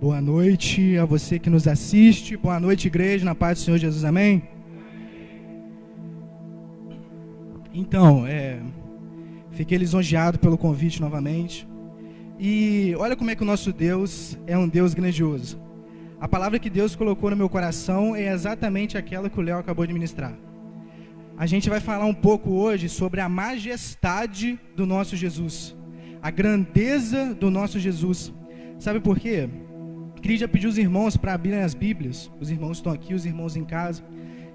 Boa noite a você que nos assiste. Boa noite, igreja, na paz do Senhor Jesus, amém? Então, fiquei lisonjeado pelo convite novamente. E olha como é que o nosso Deus é um Deus grandioso. A palavra que Deus colocou no meu coração é exatamente aquela que o Léo acabou de ministrar. A gente vai falar um pouco hoje sobre a majestade do nosso Jesus, a grandeza do nosso Jesus. Sabe por quê? Queria já pedir os irmãos para abrirem as Bíblias. Os irmãos estão aqui, os irmãos em casa.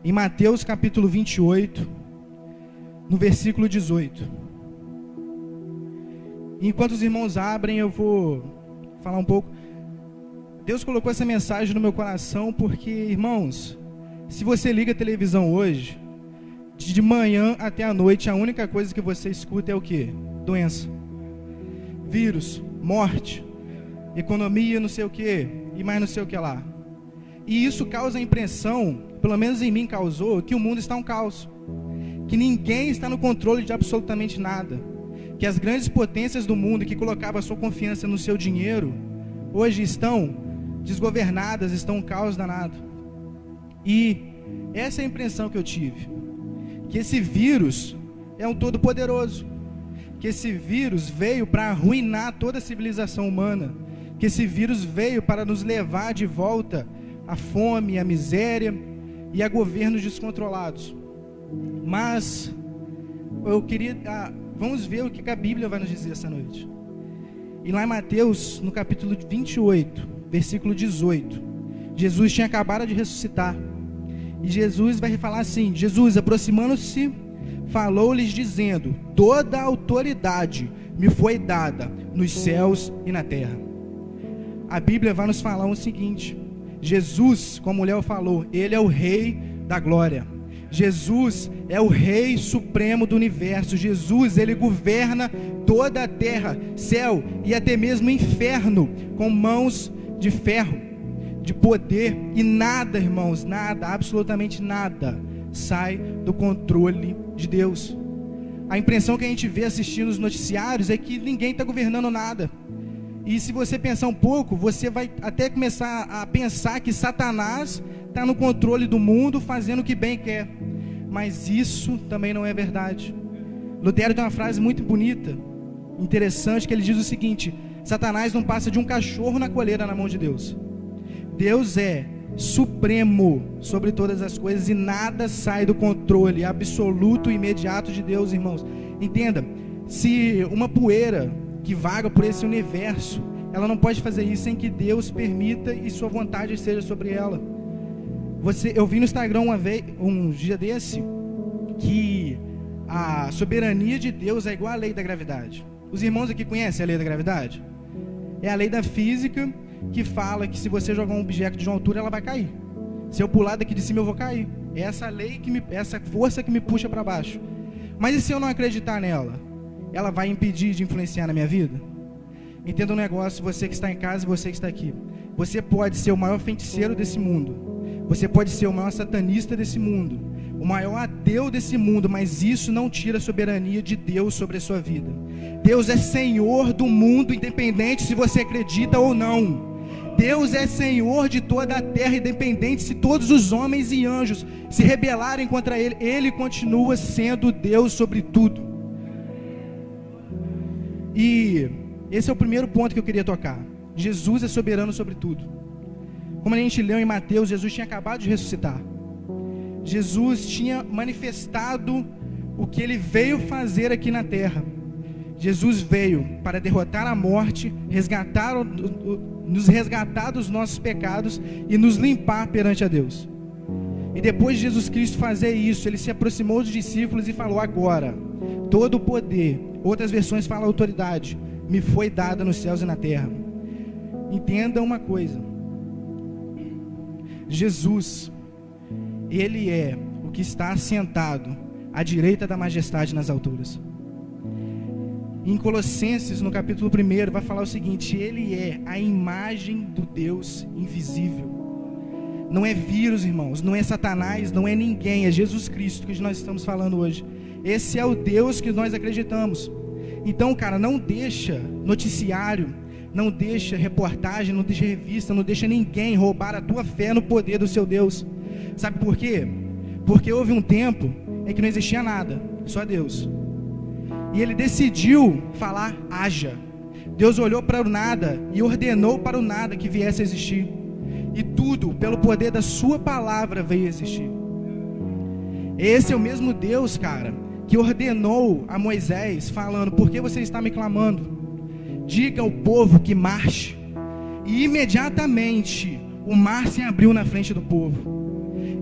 Em Mateus capítulo 28, no versículo 18. E enquanto os irmãos abrem, eu vou falar um pouco. Deus colocou essa mensagem no meu coração porque, irmãos, se você liga a televisão hoje, de manhã até a noite, a única coisa que você escuta é o quê? Doença, vírus, morte, economia, não sei o que, e mais não sei o que lá. E isso causa a impressão, pelo menos em mim causou, que o mundo está um caos, que ninguém está no controle de absolutamente nada, que as grandes potências do mundo que colocavam a sua confiança no seu dinheiro, hoje estão desgovernadas, estão um caos danado. E essa é a impressão que eu tive, que esse vírus é um todo-poderoso, que esse vírus veio para arruinar toda a civilização humana, que esse vírus veio para nos levar de volta à fome, à miséria e a governos descontrolados. Mas eu queria, vamos ver o que a Bíblia vai nos dizer essa noite. E lá em Mateus, no capítulo 28, versículo 18, Jesus tinha acabado de ressuscitar. E Jesus vai falar assim, Jesus, aproximando-se, falou-lhes dizendo: toda a autoridade me foi dada nos céus e na terra. A Bíblia vai nos falar o seguinte: Jesus, como o Léo falou, ele é o Rei da glória. Jesus é o Rei supremo do universo. Jesus, ele governa toda a terra, céu e até mesmo inferno com mãos de ferro, de poder. E nada, irmãos, nada, absolutamente nada sai do controle de Deus. A impressão que a gente vê assistindo os noticiários é que ninguém está governando nada. E se você pensar um pouco, você vai até começar a pensar que Satanás está no controle do mundo, fazendo o que bem quer. Mas isso também não é verdade. Lutero tem uma frase muito bonita, interessante, que ele diz o seguinte: Satanás não passa de um cachorro na coleira na mão de Deus. Deus é supremo sobre todas as coisas e nada sai do controle absoluto e imediato de Deus, irmãos. Entenda, se uma poeira que vaga por esse universo, ela não pode fazer isso sem que Deus permita e sua vontade esteja sobre ela. Eu vi no Instagram um dia desse, que a soberania de Deus é igual à lei da gravidade. Os irmãos aqui conhecem a lei da gravidade? É a lei da física que fala que se você jogar um objeto de uma altura, ela vai cair. Se eu pular daqui de cima, eu vou cair. É essa lei, essa força que me puxa para baixo. Mas e se eu não acreditar nela? Ela vai impedir de influenciar na minha vida? Entenda um negócio, você que está em casa e você que está aqui. Você pode ser o maior feiticeiro desse mundo. Você pode ser o maior satanista desse mundo. O maior ateu desse mundo, mas isso não tira a soberania de Deus sobre a sua vida. Deus é Senhor do mundo, independente se você acredita ou não. Deus é Senhor de toda a terra, independente se todos os homens e anjos se rebelarem contra Ele. Ele continua sendo Deus sobre tudo. E esse é o primeiro ponto que eu queria tocar. Jesus é soberano sobre tudo. Como a gente leu em Mateus, Jesus tinha acabado de ressuscitar. Jesus tinha manifestado o que Ele veio fazer aqui na terra. Jesus veio para derrotar a morte, nos resgatar dos nossos pecados e nos limpar perante a Deus. E depois de Jesus Cristo fazer isso, Ele se aproximou dos discípulos e falou: agora, todo o poder, outras versões falam autoridade, me foi dada nos céus e na terra. Entenda uma coisa: Jesus, Ele é o que está assentado à direita da majestade nas alturas. Em Colossenses, no capítulo 1, vai falar o seguinte: Ele é a imagem do Deus invisível. Não é vírus, irmãos, não é Satanás, não é ninguém, é Jesus Cristo que nós estamos falando hoje. Esse é o Deus que nós acreditamos. Então, cara, não deixa noticiário, não deixa reportagem, não deixa revista, não deixa ninguém roubar a tua fé no poder do seu Deus. Sabe por quê? Porque houve um tempo em que não existia nada, só Deus. E ele decidiu falar, haja. Deus olhou para o nada e ordenou para o nada que viesse a existir. E tudo, pelo poder da sua palavra, veio a existir. Esse é o mesmo Deus, cara, que ordenou a Moisés, falando, por que você está me clamando? Diga ao povo que marche. E imediatamente o mar se abriu na frente do povo.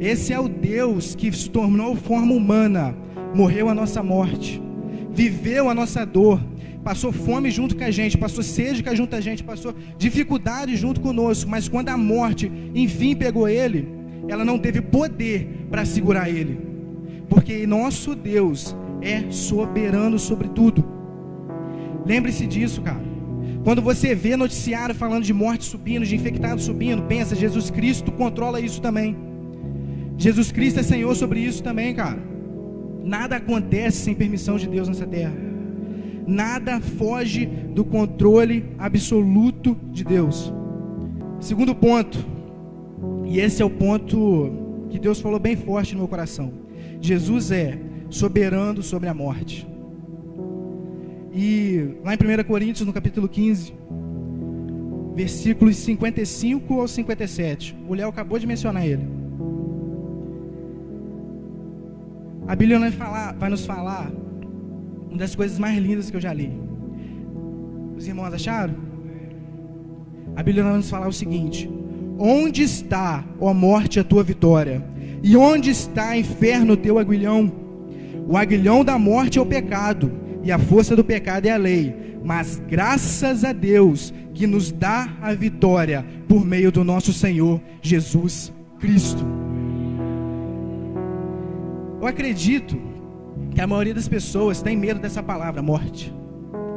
Esse é o Deus que se tornou forma humana, morreu a nossa morte, viveu a nossa dor, passou fome junto com a gente, passou sede junto com a gente, passou dificuldade junto conosco, mas quando a morte enfim pegou ele, ela não teve poder para segurar ele, porque nosso Deus é soberano sobre tudo. Lembre-se disso, cara. Quando você vê noticiário falando de morte subindo, de infectados subindo, pensa, Jesus Cristo controla isso também. Jesus Cristo é Senhor sobre isso também, cara. Nada acontece sem permissão de Deus nessa terra. Nada foge do controle absoluto de Deus. Segundo ponto, e esse é o ponto que Deus falou bem forte no meu coração. Jesus é soberano sobre a morte. E lá em 1 Coríntios, no capítulo 15, versículos 55 ao 57, o Léo acabou de mencionar ele. A Bíblia vai nos falar uma das coisas mais lindas que eu já li. Os irmãos acharam? A Bíblia vai nos falar o seguinte: onde está, ó morte, a tua vitória? E onde está, inferno, o teu aguilhão? O aguilhão da morte é o pecado, e a força do pecado é a lei. Mas graças a Deus que nos dá a vitória por meio do nosso Senhor Jesus Cristo. Eu acredito que a maioria das pessoas tem medo dessa palavra, morte.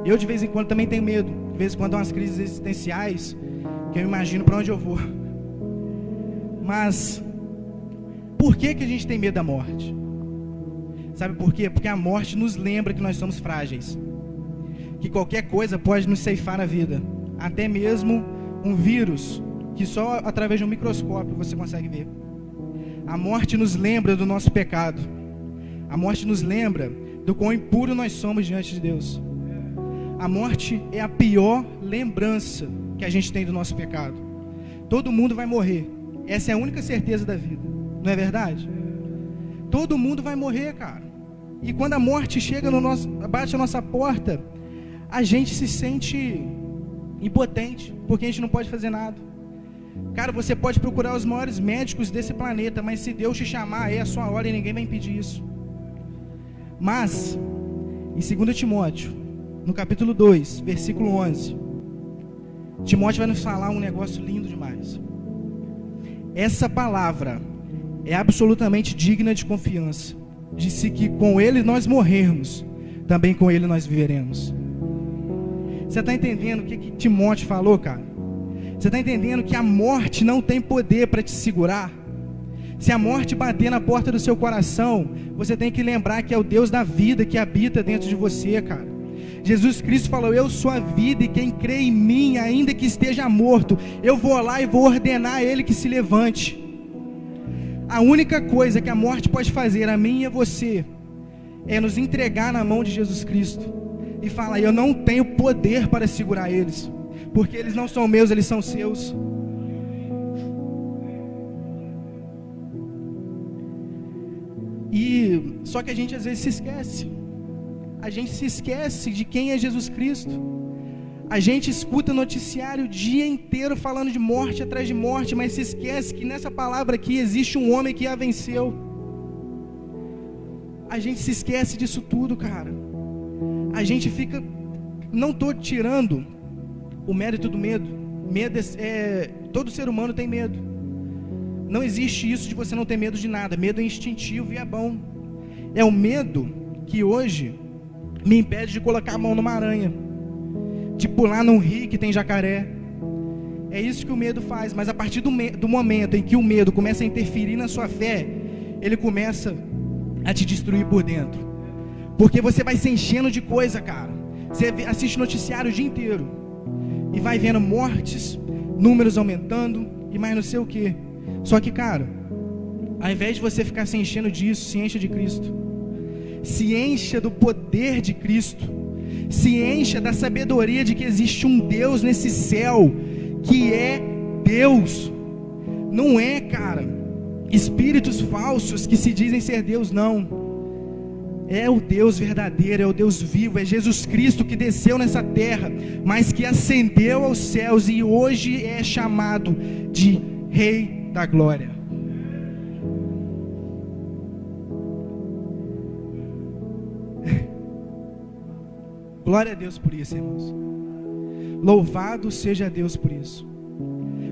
Eu de vez em quando também tenho medo. De vez em quando há umas crises existenciais que eu imagino para onde eu vou. Mas por que a gente tem medo da morte? Sabe por quê? Porque a morte nos lembra que nós somos frágeis, que qualquer coisa pode nos ceifar a vida, até mesmo um vírus que só através de um microscópio você consegue ver. A morte nos lembra do nosso pecado. A morte nos lembra do quão impuro nós somos diante de Deus. A morte é a pior lembrança que a gente tem do nosso pecado. Todo mundo vai morrer. Essa é a única certeza da vida. Não é verdade? Todo mundo vai morrer, cara. E quando a morte chega bate a nossa porta, a gente se sente impotente, porque a gente não pode fazer nada. Cara, você pode procurar os maiores médicos desse planeta, mas se Deus te chamar, é a sua hora e ninguém vai impedir isso. Mas, em 2 Timóteo, no capítulo 2, versículo 11, Timóteo vai nos falar um negócio lindo demais. Essa palavra é absolutamente digna de confiança. Disse que com ele nós morrermos, também com ele nós viveremos. Você está entendendo o que Timóteo falou, cara? Você está entendendo que a morte não tem poder para te segurar? Se a morte bater na porta do seu coração, você tem que lembrar que é o Deus da vida que habita dentro de você, cara. Jesus Cristo falou, eu sou a vida, e quem crê em mim, ainda que esteja morto, eu vou lá e vou ordenar a ele que se levante. A única coisa que a morte pode fazer a mim e a você é nos entregar na mão de Jesus Cristo e falar, eu não tenho poder para segurar eles, porque eles não são meus, eles são seus. E só que a gente às vezes se esquece. A gente se esquece de quem é Jesus Cristo. A gente escuta noticiário o dia inteiro falando de morte atrás de morte, mas se esquece que nessa palavra aqui existe um homem que a venceu. A gente se esquece disso tudo, cara. A gente fica... Não estou tirando o mérito do medo. Medo todo ser humano tem medo. Não existe isso de você não ter medo de nada. Medo é instintivo e é bom. É o medo que hoje me impede de colocar a mão numa aranha, de pular num rio que tem jacaré. É isso que o medo faz. Mas a partir do momento em que o medo começa a interferir na sua fé, ele começa a te destruir por dentro, porque você vai se enchendo de coisa, cara. Você assiste noticiário o dia inteiro e vai vendo mortes, números aumentando e mais não sei o que. Só que, cara, ao invés de você ficar se enchendo disso, se encha de Cristo. Se encha do poder de Cristo. Se encha da sabedoria de que existe um Deus nesse céu, que é Deus. Não é, cara, espíritos falsos que se dizem ser Deus, não. É o Deus verdadeiro, é o Deus vivo, é Jesus Cristo que desceu nessa terra, mas que ascendeu aos céus e hoje é chamado de Rei da Glória. Glória a Deus por isso, irmãos. Louvado seja Deus por isso.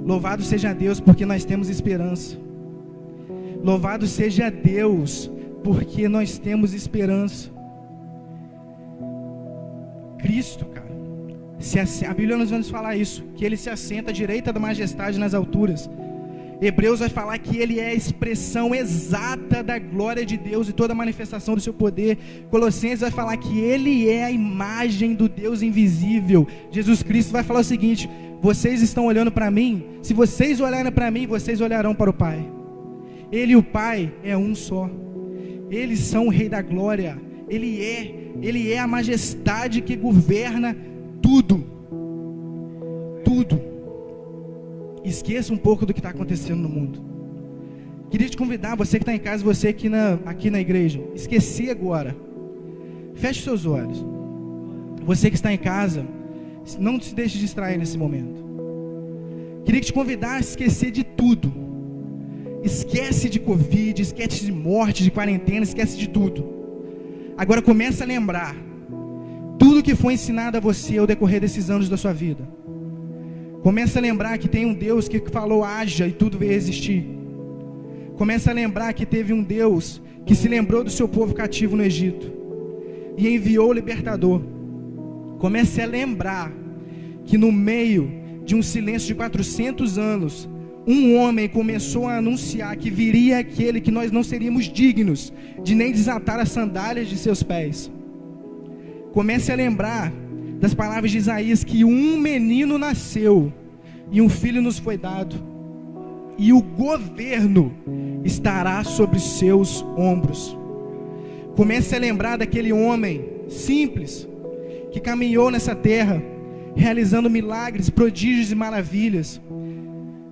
Louvado seja Deus porque nós temos esperança. Louvado seja Deus porque nós temos esperança. Cristo, cara, a Bíblia nos vai nos falar isso, que Ele se assenta à direita da majestade nas alturas. Hebreus vai falar que Ele é a expressão exata da glória de Deus e toda a manifestação do seu poder. Colossenses vai falar que Ele é a imagem do Deus invisível. Jesus Cristo vai falar o seguinte: vocês estão olhando para mim, se vocês olharem para mim, vocês olharão para o Pai. Ele e o Pai é um só. Eles são o Rei da Glória. Ele é a majestade que governa tudo. Tudo. Esqueça um pouco do que está acontecendo no mundo. Queria te convidar, você que está em casa, você aqui na igreja, esquecer agora. Feche seus olhos. Você que está em casa, não se deixe distrair nesse momento. Queria te convidar a esquecer de tudo. Esquece de Covid, esquece de morte, de quarentena, esquece de tudo. Agora começa a lembrar tudo que foi ensinado a você ao decorrer desses anos da sua vida. Começa a lembrar que tem um Deus que falou haja e tudo veio a existir. Começa a lembrar que teve um Deus que se lembrou do seu povo cativo no Egito e enviou o libertador. Comece a lembrar que no meio de um silêncio de 400 anos, um homem começou a anunciar que viria aquele que nós não seríamos dignos de nem desatar as sandálias de seus pés. Comece a lembrar das palavras de Isaías, que um menino nasceu e um filho nos foi dado, e o governo estará sobre seus ombros. Comece a lembrar daquele homem simples que caminhou nessa terra, realizando milagres, prodígios e maravilhas,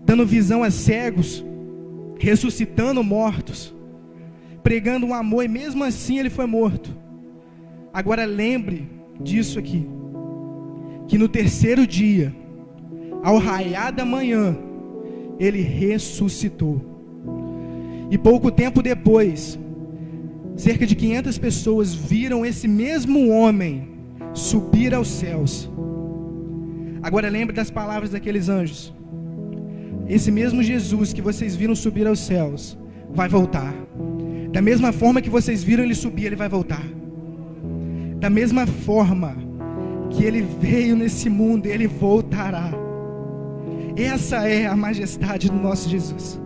dando visão a cegos, ressuscitando mortos, pregando um amor, e mesmo assim ele foi morto. Agora lembre disso aqui, que no terceiro dia, ao raiar da manhã, ele ressuscitou. E pouco tempo depois, cerca de 500 pessoas viram esse mesmo homem subir aos céus. Agora lembre das palavras daqueles anjos. Esse mesmo Jesus que vocês viram subir aos céus vai voltar. Da mesma forma que vocês viram ele subir, ele vai voltar. Da mesma forma que ele veio nesse mundo, ele voltará. Essa é a majestade do nosso Jesus.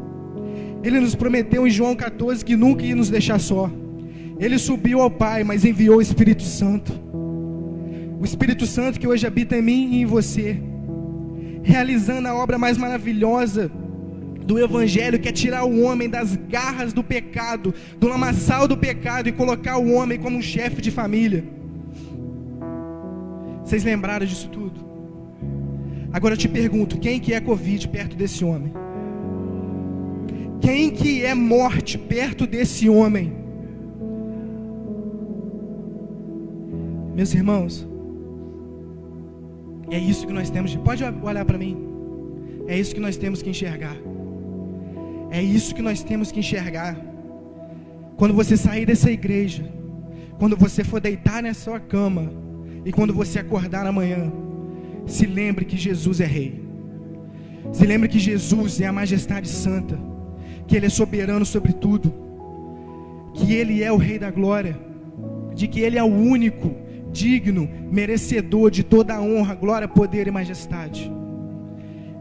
Ele nos prometeu em João 14 que nunca ia nos deixar só. Ele subiu ao Pai, mas enviou o Espírito Santo. O Espírito Santo que hoje habita em mim e em você, realizando a obra mais maravilhosa do Evangelho, que é tirar o homem das garras do pecado, do lamaçal do pecado, e colocar o homem como um chefe de família. Vocês lembraram disso tudo? Agora eu te pergunto, quem que é Covid perto desse homem? Quem que é morte perto desse homem? Meus irmãos, é isso que nós temos de... Pode olhar para mim. É isso que nós temos que enxergar. É isso que nós temos que enxergar. Quando você sair dessa igreja, quando você for deitar na sua cama, e quando você acordar amanhã, se lembre que Jesus é Rei. Se lembre que Jesus é a majestade santa, que Ele é soberano sobre tudo, que Ele é o Rei da glória, de que Ele é o único, digno, merecedor de toda a honra, glória, poder e majestade.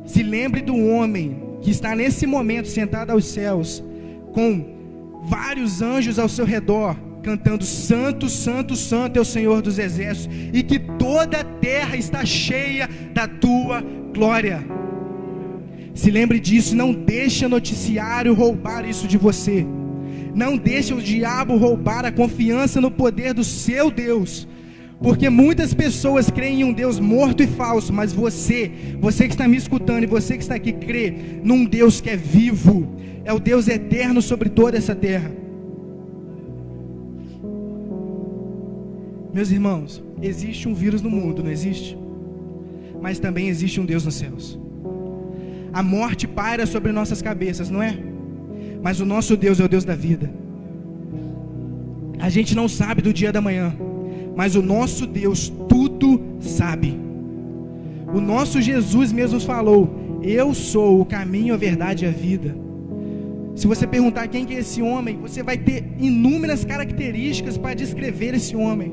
Se lembre do homem que está nesse momento sentado aos céus, com vários anjos ao seu redor, cantando: Santo, Santo, Santo é o Senhor dos Exércitos, e que toda a terra está cheia da tua glória. Se lembre disso, não deixe o noticiário roubar isso de você. Não deixe o diabo roubar a confiança no poder do seu Deus. Porque muitas pessoas creem em um Deus morto e falso, mas você que está me escutando e você que está aqui, crê num Deus que é vivo, é o Deus eterno sobre toda essa terra. Meus irmãos, existe um vírus no mundo, não existe? Mas também existe um Deus nos céus. A morte paira sobre nossas cabeças, não é? Mas o nosso Deus é o Deus da vida. A gente não sabe do dia da manhã, mas o nosso Deus tudo sabe. O nosso Jesus mesmo falou: eu sou o caminho, a verdade e a vida. Se você perguntar quem que é esse homem, você vai ter inúmeras características para descrever esse homem.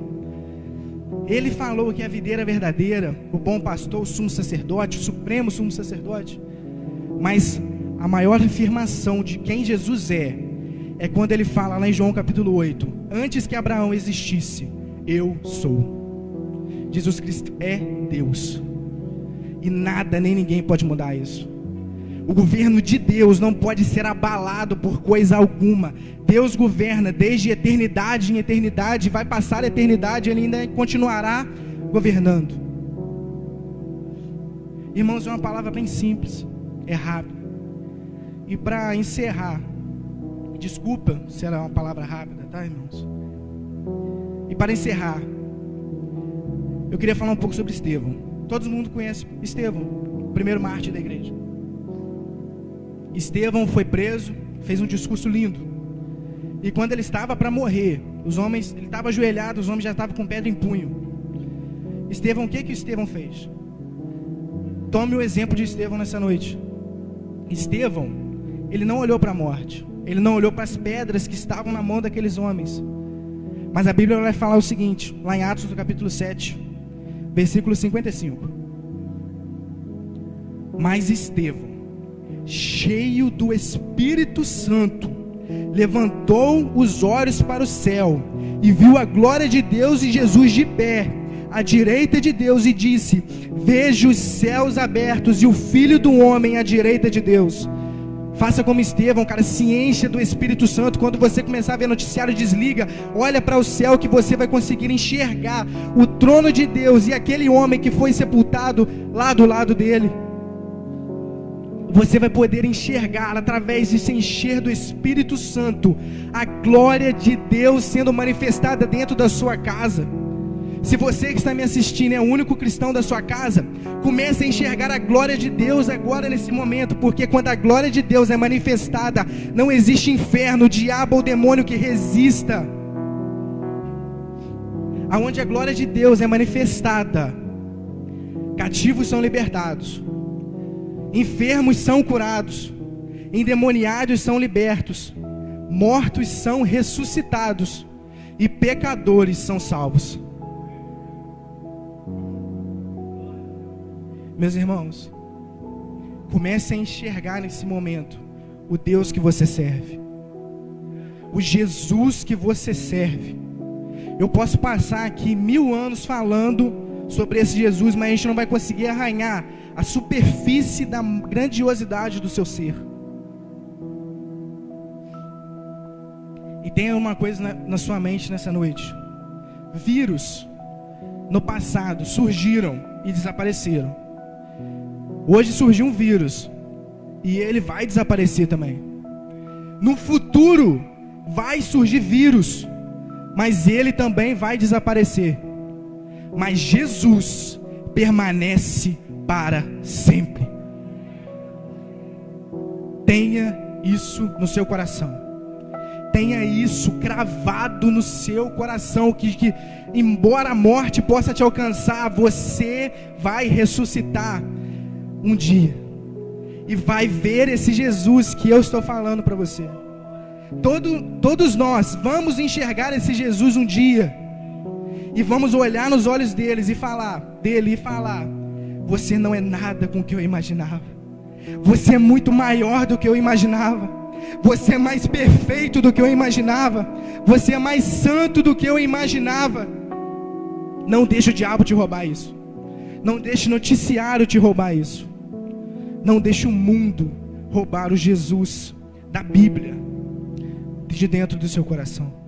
Ele falou que é a videira verdadeira, o bom pastor, o sumo sacerdote, o supremo sumo sacerdote. Mas a maior afirmação de quem Jesus é quando ele fala lá em João capítulo 8: antes que Abraão existisse, eu sou. Jesus Cristo é Deus, e nada nem ninguém pode mudar isso. O governo de Deus não pode ser abalado por coisa alguma. Deus governa desde eternidade em eternidade, vai passar a eternidade, Ele ainda continuará governando. Irmãos, é uma palavra bem simples, é rápido. E para encerrar, desculpa se era uma palavra rápida, tá, irmãos? E para encerrar, eu queria falar um pouco sobre Estevão. Todo mundo conhece Estevão, o primeiro mártir da igreja. Estevão foi preso, fez um discurso lindo. E quando ele estava para morrer, ele estava ajoelhado, os homens já estavam com pedra em punho. Estevão, o que Estevão fez? Tome o exemplo de Estevão nessa noite. Estevão, ele não olhou para a morte, ele não olhou para as pedras que estavam na mão daqueles homens. Mas a Bíblia vai falar o seguinte, lá em Atos do capítulo 7, versículo 55. Mas Estevão, cheio do Espírito Santo, levantou os olhos para o céu e viu a glória de Deus e Jesus de pé à direita de Deus, e disse: vejo os céus abertos e o Filho do Homem à direita de Deus. Faça como Estevão, cara, se encha do Espírito Santo. Quando você começar a ver noticiário, desliga, olha para o céu, que você vai conseguir enxergar o trono de Deus e aquele homem que foi sepultado lá do lado dele. Você vai poder enxergar, através de se encher do Espírito Santo, a glória de Deus sendo manifestada dentro da sua casa. Se você que está me assistindo é o único cristão da sua casa, comece a enxergar a glória de Deus agora nesse momento, porque quando a glória de Deus é manifestada, não existe inferno, diabo ou demônio que resista. Aonde a glória de Deus é manifestada, cativos são libertados, enfermos são curados, endemoniados são libertos, mortos são ressuscitados e pecadores são salvos. Meus irmãos, comece a enxergar nesse momento o Deus que você serve, o Jesus que você serve. Eu posso passar aqui 1000 anos falando sobre esse Jesus, mas a gente não vai conseguir arranhar a superfície da grandiosidade do seu ser. E tenha uma coisa na sua mente nessa noite: vírus no passado surgiram e desapareceram. Hoje surgiu um vírus e ele vai desaparecer também. No futuro vai surgir vírus, mas ele também vai desaparecer. Mas Jesus permanece para sempre. Tenha isso no seu coração. Tenha isso cravado no seu coração, que embora a morte possa te alcançar, você vai ressuscitar um dia e vai ver esse Jesus que eu estou falando para você. Todos nós vamos enxergar esse Jesus um dia e vamos olhar nos olhos dele e falar: você não é nada com o que eu imaginava, você é muito maior do que eu imaginava. Você é mais perfeito do que eu imaginava. Você é mais santo do que eu imaginava. Não deixe o diabo te roubar isso. Não deixe o noticiário te roubar isso. Não deixe o mundo roubar o Jesus da Bíblia de dentro do seu coração.